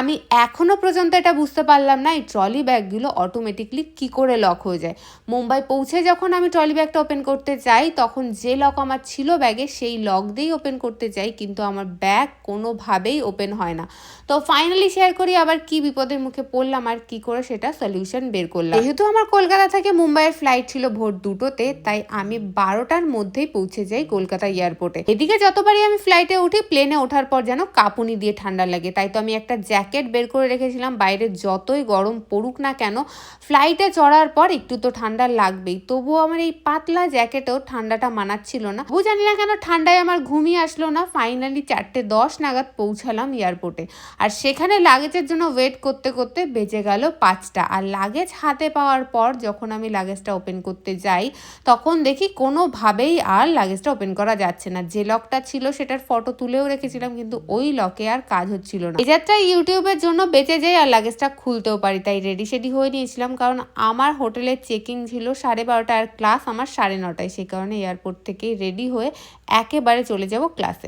আমি এখনো পর্যন্ত এটা বুঝতে পারলাম না এই ট্রলি ব্যাগগুলো অটোমেটিকলি কি করে লক হয়ে যায়। মুম্বাই পৌঁছে যখন আমি ট্রলি ব্যাগটা ওপেন করতে যাই, তখন যে লক আমার ছিল ব্যাগে সেই লক দিয়েই ওপেন করতে যাই, কিন্তু আমার ব্যাগ কোনোভাবেই ওপেন হয় না। তো ফাইনালি শেয়ার করি আবার কি বিপদের মুখে পড়লাম আর কি করে সেটা সলিউশন বের করলাম। যেহেতু আমার কলকাতা থেকে মুম্বাইয়ের ফ্লাইট ছিল ভোর 2টোতে, তাই আমি 12টার মধ্যেই পৌঁছে যাই কলকাতা এয়ারপোর্টে। এদিকে যতবারই আমি ফ্লাইটে উঠি, প্লেনে ওঠার পর যেন কাঁপুনি দিয়ে ঠান্ডা লাগে, তাই তো আমি একটা জ্যাকেট বের করে রেখেছিলাম। বাইরে যতই গরম পড়ুক না কেন, ফ্লাইটে চড়ার পর একটু তো ঠান্ডা লাগবেই, তবুও আমার এই পাতলা জ্যাকেটেও ঠান্ডাটা মানাচ্ছিল না। জানি না কেন ঠান্ডায় আমার ঘুমই আসলো না। ফাইনালি 4:10 নাগাদ পৌঁছালাম এয়ারপোর্টে, আর সেখানে লাগেজের জন্য ওয়েট করতে করতে বেজে গেল 5টা। আর লাগেজ হাতে পাওয়ার পর যখন আমি লাগেজটা ওপেন করতে যাই, তখন দেখি কোনোভাবেই আর লাগেজটা ওপেন করা যাচ্ছে না। যে লকটা ছিল সেটার ফটো তুলেও রেখেছিলাম, কিন্তু ওই লকে আর কাজ হচ্ছিল না। এই যাত্রায় ইউটিউবের জন্য বেঁচে যাই আর লাগেজটা খুলতেও পারি, তাই রেডি সেডি হয়ে নিয়েছিলাম, কারণ আমার হোটেলের চেকিং ছিল 12:30 আর ক্লাস আমার 9:30টায়। সেই কারণে এয়ারপোর্ট থেকেই রেডি হয়ে একেবারে চলে যাব ক্লাসে।